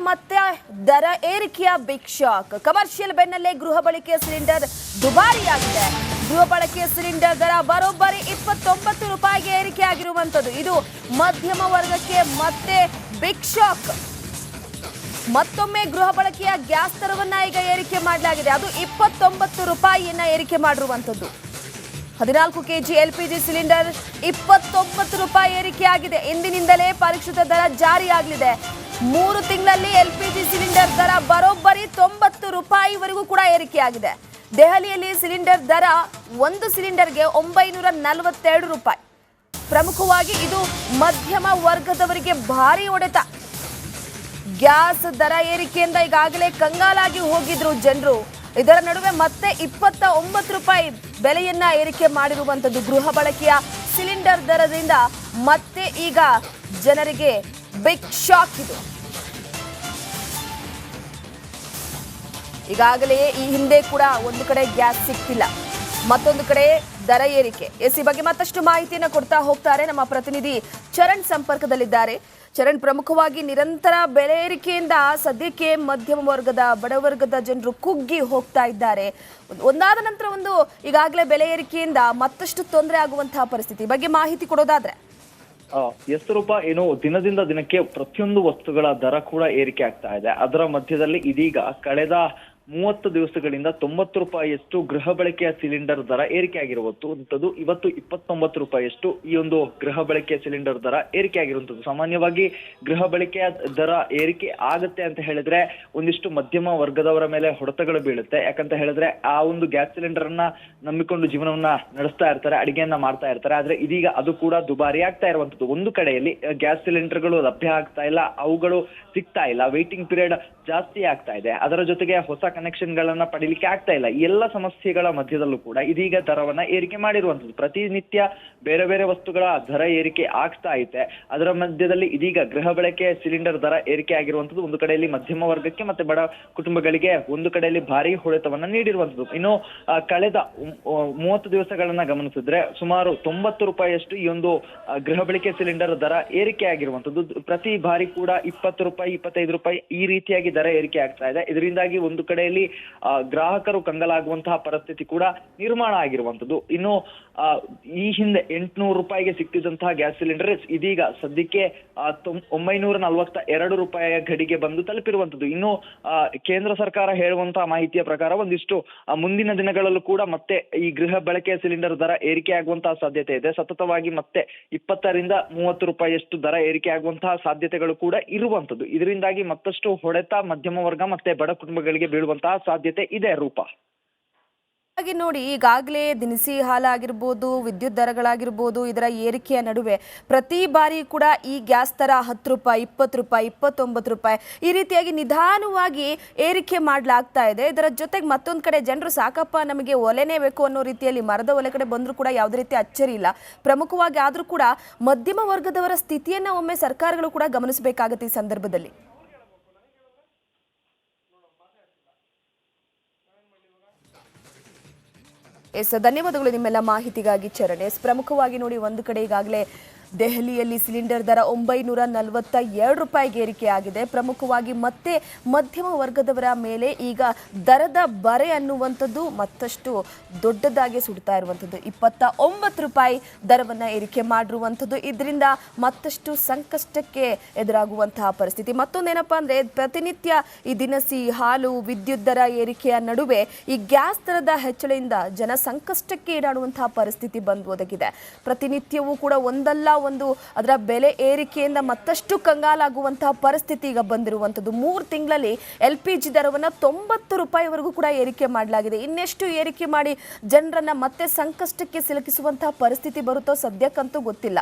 ಮತ್ತೆ ದರ ಏರಿಕೆಯ ಬಿಗ್ ಶಾಕ್. ಕಮರ್ಷಿಯಲ್ ಬೆನ್ನಲ್ಲೇ ಗೃಹ ಬಳಕೆಯ ಸಿಲಿಂಡರ್ ದುಬಾರಿಯಾಗಿದೆ. ಗೃಹ ಬಳಕೆಯ ಸಿಲಿಂಡರ್ ದರ ಬರೋಬ್ಬರಿ 29 ರೂಪಾಯಿಗೆ ಏರಿಕೆ ಆಗಿರುವಂತದ್ದು. ಇದು ಮಧ್ಯಮ ವರ್ಗಕ್ಕೆ ಮತ್ತೆ ಬಿಗ್ ಶಾಕ್. ಮತ್ತೊಮ್ಮೆ ಗೃಹ ಬಳಕೆಯ ಗ್ಯಾಸ್ ದರವನ್ನ ಈಗ ಏರಿಕೆ ಮಾಡಲಾಗಿದೆ. ಅದು 29 ರೂಪಾಯಿಯನ್ನ ಏರಿಕೆ ಮಾಡಿರುವಂತದ್ದು. 14 ಕೆಜಿ ಎಲ್ಪಿಜಿ ಸಿಲಿಂಡರ್ 29 ರೂಪಾಯಿ ಏರಿಕೆ ಆಗಿದೆ. ಇಂದಿನಿಂದಲೇ ಪರಿಷ್ಕೃತ ದರ ಜಾರಿಯಾಗಲಿದೆ. 3 ತಿಂಗಳಲ್ಲಿ ಎಲ್ಪಿಜಿ ಸಿಲಿಂಡರ್ ದರ ಬರೋಬ್ಬರಿ 90 ರೂಪಾಯಿವರೆಗೂ ಕೂಡ ಏರಿಕೆಯಾಗಿದೆ. ದೆಹಲಿಯಲ್ಲಿ ಸಿಲಿಂಡರ್ ದರ ಒಂದು ಸಿಲಿಂಡರ್ಗೆ 942 ರೂಪಾಯಿ. ಪ್ರಮುಖವಾಗಿ ಇದು ಮಧ್ಯಮ ವರ್ಗದವರಿಗೆ ಭಾರಿ ಹೊಡೆತ. ಗ್ಯಾಸ್ ದರ ಏರಿಕೆಯಿಂದ ಈಗಾಗಲೇ ಕಂಗಾಲಾಗಿ ಹೋಗಿದ್ರು ಜನರು. ಇದರ ನಡುವೆ ಮತ್ತೆ 29 ರೂಪಾಯಿ ಬೆಲೆಯನ್ನ ಏರಿಕೆ ಮಾಡಿರುವಂತದ್ದು. ಗೃಹ ಬಳಕೆಯ ಸಿಲಿಂಡರ್ ದರದಿಂದ ಮತ್ತೆ ಈಗ ಜನರಿಗೆ ಬಿಗ್ ಶಾಕ್ ಇದು. ಈಗಾಗಲೇ ಈ ಹಿಂದೆ ಕೂಡ ಒಂದು ಕಡೆ ಗ್ಯಾಸ್ ಸಿಗ್ತಿಲ್ಲ, ಮತ್ತೊಂದು ಕಡೆ ದರ ಏರಿಕೆ. ಈ ಬಗ್ಗೆ ಮತ್ತಷ್ಟು ಮಾಹಿತಿಯನ್ನು ಕೊಡ್ತಾ ಹೋಗ್ತಾರೆ ನಮ್ಮ ಪ್ರತಿನಿಧಿ ಚರಣ್ ಸಂಪರ್ಕದಲ್ಲಿದ್ದಾರೆ. ಚರಣ್, ಪ್ರಮುಖವಾಗಿ ನಿರಂತರ ಬೆಲೆ ಏರಿಕೆಯಿಂದ ಸದ್ಯಕ್ಕೆ ಮಧ್ಯಮ ವರ್ಗದ ಬಡವರ್ಗದ ಜನರು ಕುಗ್ಗಿ ಹೋಗ್ತಾ ಇದ್ದಾರೆ. ಒಂದಾದ ನಂತರ ಒಂದು ಈಗಾಗಲೇ ಬೆಲೆ ಏರಿಕೆಯಿಂದ ಮತ್ತಷ್ಟು ತೊಂದರೆ ಆಗುವಂತಹ ಪರಿಸ್ಥಿತಿ ಬಗ್ಗೆ ಮಾಹಿತಿ ಕೊಡೋದಾದ್ರೆ? ರೂಪ ಏನು ದಿನದಿಂದ ದಿನಕ್ಕೆ ಪ್ರತಿಯೊಂದು ವಸ್ತುಗಳ ದರ ಕೂಡ ಏರಿಕೆ ಆಗ್ತಾ ಇದೆ. ಅದರ ಮಧ್ಯದಲ್ಲಿ ಇದೀಗ ಕಳೆದ 30 ದಿವಸಗಳಿಂದ 90 ರೂಪಾಯಿಯಷ್ಟು ಗೃಹ ಬಳಕೆಯ ಸಿಲಿಂಡರ್ ದರ ಏರಿಕೆ ಆಗಿರುವಂತದ್ದು. ಇವತ್ತು 29 ರೂಪಾಯಿಯಷ್ಟು ಈ ಒಂದು ಗೃಹ ಬಳಕೆಯ ಸಿಲಿಂಡರ್ ದರ ಏರಿಕೆ ಆಗಿರುವಂತದ್ದು. ಸಾಮಾನ್ಯವಾಗಿ ಗೃಹ ಬಳಕೆಯ ದರ ಏರಿಕೆ ಆಗುತ್ತೆ ಅಂತ ಹೇಳಿದ್ರೆ ಒಂದಿಷ್ಟು ಮಧ್ಯಮ ವರ್ಗದವರ ಮೇಲೆ ಹೊಡೆತಗಳು ಬೀಳುತ್ತೆ. ಯಾಕಂತ ಹೇಳಿದ್ರೆ ಆ ಒಂದು ಗ್ಯಾಸ್ ಸಿಲಿಂಡರ್ ಅನ್ನ ನಂಬಿಕೊಂಡು ಜೀವನವನ್ನ ನಡೆಸ್ತಾ ಇರ್ತಾರೆ, ಅಡಿಗೆಯನ್ನ ಮಾಡ್ತಾ ಇರ್ತಾರೆ. ಆದ್ರೆ ಇದೀಗ ಅದು ಕೂಡ ದುಬಾರಿ ಆಗ್ತಾ ಇರುವಂತದ್ದು. ಒಂದು ಕಡೆಯಲ್ಲಿ ಗ್ಯಾಸ್ ಸಿಲಿಂಡರ್ಗಳು ಲಭ್ಯ ಆಗ್ತಾ ಇಲ್ಲ, ಅವುಗಳು ಸಿಗ್ತಾ ಇಲ್ಲ, ವೇಟಿಂಗ್ ಪೀರಿಯಡ್ ಜಾಸ್ತಿ ಆಗ್ತಾ ಇದೆ. ಅದರ ಜೊತೆಗೆ ಹೊಸ ಕನೆಕ್ಷನ್ ಗಳನ್ನ ಪಡಿಲಿಕ್ಕೆ ಆಗ್ತಾ ಇಲ್ಲ. ಈ ಎಲ್ಲ ಸಮಸ್ಯೆಗಳ ಮಧ್ಯದಲ್ಲೂ ಕೂಡ ಇದೀಗ ದರವನ್ನ ಏರಿಕೆ ಮಾಡಿರುವಂತದ್ದು. ಪ್ರತಿನಿತ್ಯ ಬೇರೆ ಬೇರೆ ವಸ್ತುಗಳ ದರ ಏರಿಕೆ ಆಗ್ತಾ ಇದೆ. ಅದರ ಮಧ್ಯದಲ್ಲಿ ಇದೀಗ ಗೃಹ ಬಳಕೆ ಸಿಲಿಂಡರ್ ದರ ಏರಿಕೆ ಆಗಿರುವಂತದ್ದು ಒಂದು ಕಡೆಯಲ್ಲಿ ಮಧ್ಯಮ ವರ್ಗಕ್ಕೆ ಮತ್ತೆ ಬಡ ಕುಟುಂಬಗಳಿಗೆ ಒಂದು ಕಡೆಯಲ್ಲಿ ಭಾರಿ ಹೊಡೆತವನ್ನ ನೀಡಿರುವಂತದ್ದು. ಇನ್ನು ಕಳೆದ 30 ದಿವಸಗಳನ್ನ ಗಮನಿಸಿದ್ರೆ ಸುಮಾರು 90 ರೂಪಾಯಿಯಷ್ಟು ಈ ಒಂದು ಗೃಹ ಬಳಕೆ ಸಿಲಿಂಡರ್ ದರ ಏರಿಕೆ ಆಗಿರುವಂತದ್ದು. ಪ್ರತಿ ಬಾರಿ ಕೂಡ 20 ರೂಪಾಯಿ 25 ರೂಪಾಯಿ ಈ ರೀತಿಯಾಗಿ ದರ ಏರಿಕೆ ಆಗ್ತಾ ಇದೆ. ಇದರಿಂದಾಗಿ ಒಂದು ಕಡೆಯಲ್ಲಿ ಗ್ರಾಹಕರು ಕಂಗಾಲಾಗುವಂತಹ ಪರಿಸ್ಥಿತಿ ಕೂಡ ನಿರ್ಮಾಣ ಆಗಿರುವಂತದ್ದು. ಇನ್ನು ಈ ಹಿಂದೆ 800 ರೂಪಾಯಿಗೆ ಸಿಕ್ತಿದ್ದಂತಹ ಗ್ಯಾಸ್ ಸಿಲಿಂಡರ್ ಇದೀಗ ಸದ್ಯಕ್ಕೆ 942 ರೂಪಾಯಿಯ ಗಡಿಗೆ ಬಂದು ತಲುಪಿರುವಂತದ್ದು. ಇನ್ನು ಕೇಂದ್ರ ಸರ್ಕಾರ ಹೇಳುವಂತಹ ಮಾಹಿತಿಯ ಪ್ರಕಾರ ಒಂದಿಷ್ಟು ಮುಂದಿನ ದಿನಗಳಲ್ಲೂ ಕೂಡ ಮತ್ತೆ ಈ ಗೃಹ ಬಳಕೆಯ ಸಿಲಿಂಡರ್ ದರ ಏರಿಕೆ ಆಗುವಂತಹ ಸಾಧ್ಯತೆ ಇದೆ. ಸತತವಾಗಿ ಮತ್ತೆ 20 ರಿಂದ 30 ರೂಪಾಯಿಯಷ್ಟು ದರ ಏರಿಕೆ ಆಗುವಂತಹ ಸಾಧ್ಯತೆಗಳು ಕೂಡ ಇರುವಂತದ್ದು. ಇದರಿಂದಾಗಿ ಮತ್ತಷ್ಟು ಹೊಡೆತ ಮಧ್ಯಮ ವರ್ಗ ಮತ್ತೆ ಬಡ ಕುಟುಂಬಗಳಿಗೆ ಬೀಳುವಂತಹ ಸಾಧ್ಯತೆ ಇದೆ. ರೂಪ ಹಾಗೆ ನೋಡಿ, ಈಗಾಗಲೇ ದಿನಸಿ ಹಾಲಾಗಿರ್ಬೋದು, ವಿದ್ಯುತ್ ದರಗಳಾಗಿರ್ಬೋದು, ಇದರ ಏರಿಕೆಯ ನಡುವೆ ಪ್ರತಿ ಬಾರಿ ಕೂಡ ಈ ಗ್ಯಾಸ್ ದರ 10 ರೂಪಾಯಿ 20 ರೂಪಾಯಿ 29 ರೂಪಾಯಿ ಈ ರೀತಿಯಾಗಿ ನಿಧಾನವಾಗಿ ಏರಿಕೆ ಮಾಡಲಾಗ್ತಾ ಇದೆ. ಇದರ ಜೊತೆಗೆ ಮತ್ತೊಂದು ಕಡೆ ಜನರು ಸಾಕಪ್ಪ ನಮಗೆ ಒಲೆನೇ ಬೇಕು ಅನ್ನೋ ರೀತಿಯಲ್ಲಿ ಮರದ ಒಲೆ ಕಡೆ ಬಂದರೂ ಕೂಡ ಯಾವುದೇ ರೀತಿ ಅಚ್ಚರಿ ಇಲ್ಲ. ಪ್ರಮುಖವಾಗಿ ಆದರೂ ಕೂಡ ಮಧ್ಯಮ ವರ್ಗದವರ ಸ್ಥಿತಿಯನ್ನು ಒಮ್ಮೆ ಸರ್ಕಾರಗಳು ಕೂಡ ಗಮನಿಸಬೇಕಾಗುತ್ತೆ ಈ ಸಂದರ್ಭದಲ್ಲಿ. ಧನ್ಯವಾದಗಳು ನಿಮ್ಮೆಲ್ಲ ಮಾಹಿತಿಗಾಗಿ ಚರಣ್. ಪ್ರಮುಖವಾಗಿ ನೋಡಿ, ಒಂದು ಕಡೆ ಈಗಾಗಲೇ ದೆಹಲಿಯಲ್ಲಿ ಸಿಲಿಂಡರ್ ದರ 942 ರೂಪಾಯಿಗೆ ಏರಿಕೆ ಆಗಿದೆ. ಪ್ರಮುಖವಾಗಿ ಮತ್ತೆ ಮಧ್ಯಮ ವರ್ಗದವರ ಮೇಲೆ ಈಗ ದರದ ಬರೆ ಅನ್ನುವಂಥದ್ದು ಮತ್ತಷ್ಟು ದೊಡ್ಡದಾಗಿ ಸುಡ್ತಾ ಇರುವಂಥದ್ದು. 29 ರೂಪಾಯಿ ದರವನ್ನು ಏರಿಕೆ ಮಾಡಿರುವಂಥದ್ದು. ಇದರಿಂದ ಮತ್ತಷ್ಟು ಸಂಕಷ್ಟಕ್ಕೆ ಎದುರಾಗುವಂತಹ ಪರಿಸ್ಥಿತಿ. ಮತ್ತೊಂದೇನಪ್ಪ ಅಂದರೆ, ಪ್ರತಿನಿತ್ಯ ಈ ದಿನಸಿ ಹಾಲು ವಿದ್ಯುತ್ ದರ ಏರಿಕೆಯ ನಡುವೆ ಈ ಗ್ಯಾಸ್ ದರದ ಹೆಚ್ಚಳದಿಂದ ಜನ ಸಂಕಷ್ಟಕ್ಕೆ ಈಡಾಡುವಂತಹ ಪರಿಸ್ಥಿತಿ ಬಂದು ಒದಗಿದೆ. ಪ್ರತಿನಿತ್ಯವೂ ಕೂಡ ಒಂದಲ್ಲ ಒಂದು ಅದರ ಬೆಲೆ ಏರಿಕೆಯಿಂದ ಮತ್ತಷ್ಟು ಕಂಗಾಲಾಗುವಂತಹ ಪರಿಸ್ಥಿತಿ ಈಗ ಬಂದಿರುವಂತದ್ದು. 3 ತಿಂಗಳಲ್ಲಿ LPG ದರವನ್ನು 90 ರೂಪಾಯಿವರೆಗೂ ಕೂಡ ಏರಿಕೆ ಮಾಡಲಾಗಿದೆ. ಇನ್ನೆಷ್ಟು ಏರಿಕೆ ಮಾಡಿ ಜನರನ್ನ ಮತ್ತೆ ಸಂಕಷ್ಟಕ್ಕೆ ಸಿಲುಕಿಸುವಂತಹ ಪರಿಸ್ಥಿತಿ ಬರುತ್ತೋ ಸದ್ಯಕ್ಕಂತೂ ಗೊತ್ತಿಲ್ಲ.